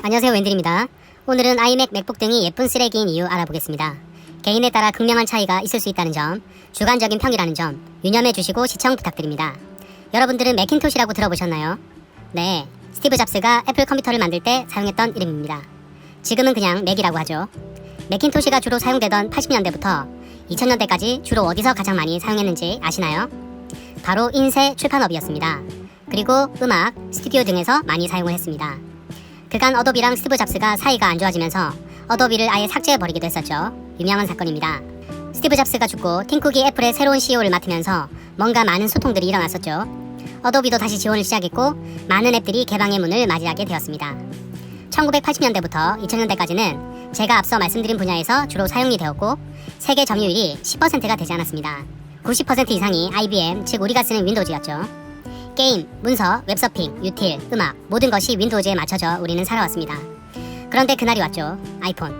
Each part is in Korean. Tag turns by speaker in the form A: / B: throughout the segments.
A: 안녕하세요, 웬들입니다. 오늘은 아이맥, 맥북 등이 예쁜 쓰레기인 이유 알아보겠습니다. 개인에 따라 극명한 차이가 있을 수 있다는 점, 주관적인 평이라는 점 유념해 주시고 시청 부탁드립니다. 여러분들은 매킨토시라고 들어보셨나요? 네, 스티브 잡스가 애플 컴퓨터를 만들 때 사용했던 이름입니다. 지금은 그냥 맥이라고 하죠. 매킨토시가 주로 사용되던 80년대부터 2000년대까지 주로 어디서 가장 많이 사용했는지 아시나요? 바로 인쇄 출판업이었습니다. 그리고 음악, 스튜디오 등에서 많이 사용을 했습니다. 그간 어도비랑 스티브 잡스가 사이가 안 좋아지면서 어도비를 아예 삭제해버리기도 했었죠. 유명한 사건입니다. 스티브 잡스가 죽고 팀 쿡이 애플의 새로운 CEO를 맡으면서 뭔가 많은 소통들이 일어났었죠. 어도비도 다시 지원을 시작했고 많은 앱들이 개방의 문을 맞이하게 되었습니다. 1980년대부터 2000년대까지는 제가 앞서 말씀드린 분야에서 주로 사용이 되었고 세계 점유율이 10%가 되지 않았습니다. 90% 이상이 IBM, 즉 우리가 쓰는 윈도우즈였죠. 게임, 문서, 웹서핑, 유틸, 음악 모든 것이 윈도우즈에 맞춰져 우리는 살아왔습니다. 그런데 그날이 왔죠. 아이폰.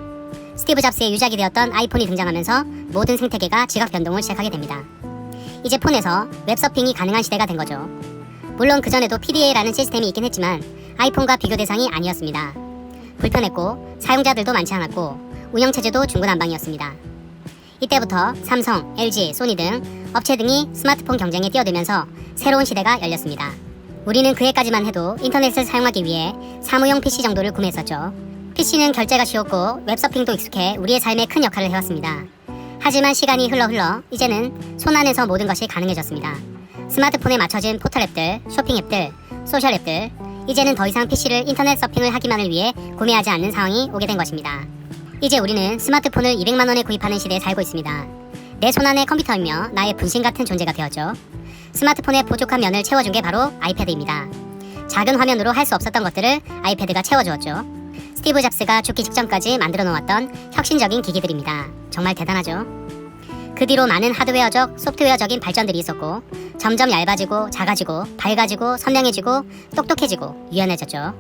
A: 스티브 잡스의 유작이 되었던 아이폰이 등장하면서 모든 생태계가 지각 변동을 시작하게 됩니다. 이제 폰에서 웹서핑이 가능한 시대가 된 거죠. 물론 그전에도 PDA라는 시스템이 있긴 했지만 아이폰과 비교 대상이 아니었습니다. 불편했고 사용자들도 많지 않았고 운영체제도 중구난방이었습니다. 이때부터 삼성, LG, 소니 등 업체 등이 스마트폰 경쟁에 뛰어들면서 새로운 시대가 열렸습니다. 우리는 그 해까지만 해도 인터넷을 사용하기 위해 사무용 PC 정도를 구매했었죠. PC는 결제가 쉬웠고 웹서핑도 익숙해 우리의 삶에 큰 역할을 해왔습니다. 하지만 시간이 흘러 이제는 손안에서 모든 것이 가능해졌습니다. 스마트폰에 맞춰진 포털 앱들, 쇼핑 앱들, 소셜 앱들, 이제는 더 이상 PC를 인터넷 서핑을 하기만을 위해 구매하지 않는 상황이 오게 된 것입니다. 이제 우리는 스마트폰을 200만원에 구입하는 시대에 살고 있습니다. 내 손안의 컴퓨터이며 나의 분신 같은 존재가 되었죠. 스마트폰의 부족한 면을 채워준 게 바로 아이패드입니다. 작은 화면으로 할 수 없었던 것들을 아이패드가 채워주었죠. 스티브 잡스가 죽기 직전까지 만들어 놓았던 혁신적인 기기들입니다. 정말 대단하죠. 그 뒤로 많은 하드웨어적, 소프트웨어적인 발전들이 있었고 점점 얇아지고 작아지고 밝아지고 선명해지고 똑똑해지고 유연해졌죠.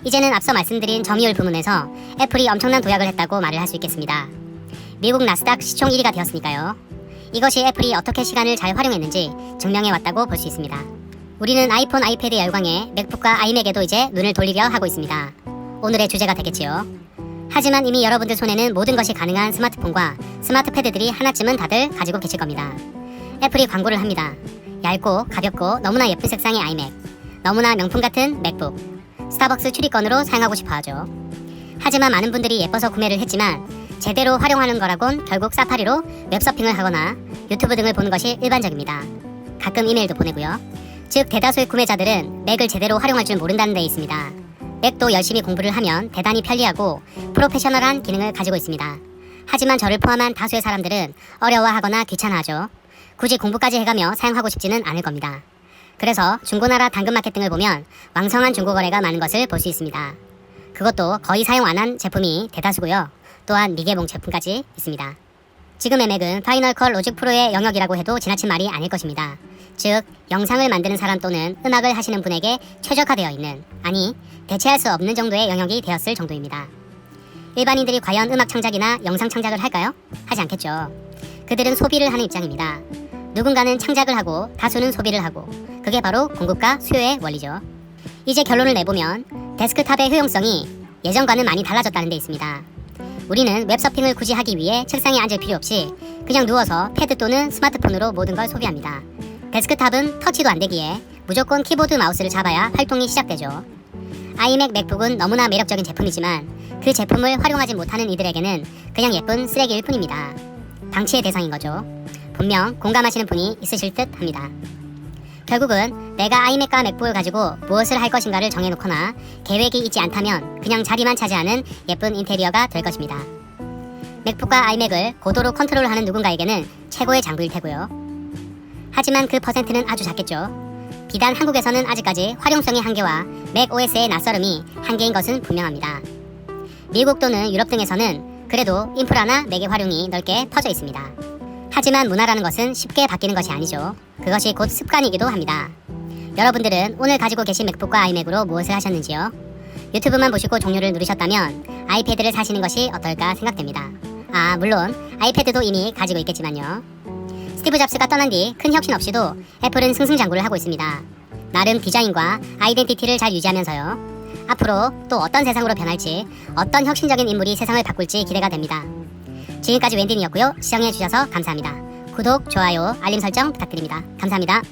A: 이제는 앞서 말씀드린 점유율 부문에서 애플이 엄청난 도약을 했다고 말을 할 수 있겠습니다. 미국 나스닥 시총 1위가 되었으니까요. 이것이 애플이 어떻게 시간을 잘 활용했는지 증명해왔다고 볼 수 있습니다. 우리는 아이폰, 아이패드 열광에 맥북과 아이맥에도 이제 눈을 돌리려 하고 있습니다. 오늘의 주제가 되겠지요. 하지만 이미 여러분들 손에는 모든 것이 가능한 스마트폰과 스마트패드들이 하나쯤은 다들 가지고 계실 겁니다. 애플이 광고를 합니다. 얇고 가볍고 너무나 예쁜 색상의 아이맥, 너무나 명품 같은 맥북, 스타벅스 출입권으로 사용하고 싶어 하죠. 하지만 많은 분들이 예뻐서 구매를 했지만 제대로 활용하는 거라곤 결국 사파리로 웹서핑을 하거나 유튜브 등을 보는 것이 일반적입니다. 가끔 이메일도 보내고요. 즉 대다수의 구매자들은 맥을 제대로 활용할 줄 모른다는 데 있습니다. 맥도 열심히 공부를 하면 대단히 편리하고 프로페셔널한 기능을 가지고 있습니다. 하지만 저를 포함한 다수의 사람들은 어려워하거나 귀찮아하죠. 굳이 공부까지 해가며 사용하고 싶지는 않을 겁니다. 그래서 중고나라 당근마켓 등을 보면 왕성한 중고거래가 많은 것을 볼 수 있습니다. 그것도 거의 사용 안 한 제품이 대다수고요. 또한 미개봉 제품까지 있습니다. 지금의 맥은 파이널 컷 로직 프로의 영역이라고 해도 지나친 말이 아닐 것입니다. 즉 영상을 만드는 사람 또는 음악을 하시는 분에게 최적화되어 있는, 아니 대체할 수 없는 정도의 영역이 되었을 정도입니다. 일반인들이 과연 음악 창작이나 영상 창작을 할까요? 하지 않겠죠. 그들은 소비를 하는 입장입니다. 누군가는 창작을 하고 다수는 소비를 하고 그게 바로 공급과 수요의 원리죠. 이제 결론을 내보면 데스크탑의 효용성이 예전과는 많이 달라졌다는 데 있습니다. 우리는 웹서핑을 굳이 하기 위해 책상에 앉을 필요 없이 그냥 누워서 패드 또는 스마트폰으로 모든 걸 소비합니다. 데스크탑은 터치도 안 되기에 무조건 키보드 마우스를 잡아야 활동이 시작되죠. 아이맥, 맥북은 너무나 매력적인 제품이지만 그 제품을 활용하지 못하는 이들에게는 그냥 예쁜 쓰레기일 뿐입니다. 방치의 대상인 거죠. 분명 공감하시는 분이 있으실 듯 합니다. 결국은 내가 아이맥과 맥북을 가지고 무엇을 할 것인가를 정해놓거나 계획이 있지 않다면 그냥 자리만 차지하는 예쁜 인테리어가 될 것입니다. 맥북과 아이맥을 고도로 컨트롤하는 누군가에게는 최고의 장부일 테고요. 하지만 그 퍼센트는 아주 작겠죠. 비단 한국에서는 아직까지 활용성의 한계와 맥 OS의 낯설음이 한계인 것은 분명합니다. 미국 또는 유럽 등에서는 그래도 인프라나 맥의 활용이 넓게 퍼져 있습니다. 하지만 문화라는 것은 쉽게 바뀌는 것이 아니죠. 그것이 곧 습관이기도 합니다. 여러분들은 오늘 가지고 계신 맥북과 아이맥으로 무엇을 하셨는지요? 유튜브만 보시고 종료를 누르셨다면 아이패드를 사시는 것이 어떨까 생각됩니다. 물론 아이패드도 이미 가지고 있겠지만요. 스티브 잡스가 떠난 뒤 큰 혁신 없이도 애플은 승승장구를 하고 있습니다. 나름 디자인과 아이덴티티를 잘 유지하면서요. 앞으로 또 어떤 세상으로 변할지, 어떤 혁신적인 인물이 세상을 바꿀지 기대가 됩니다. 지금까지 웬딘이었고요. 시청해주셔서 감사합니다. 구독, 좋아요, 알림 설정 부탁드립니다. 감사합니다.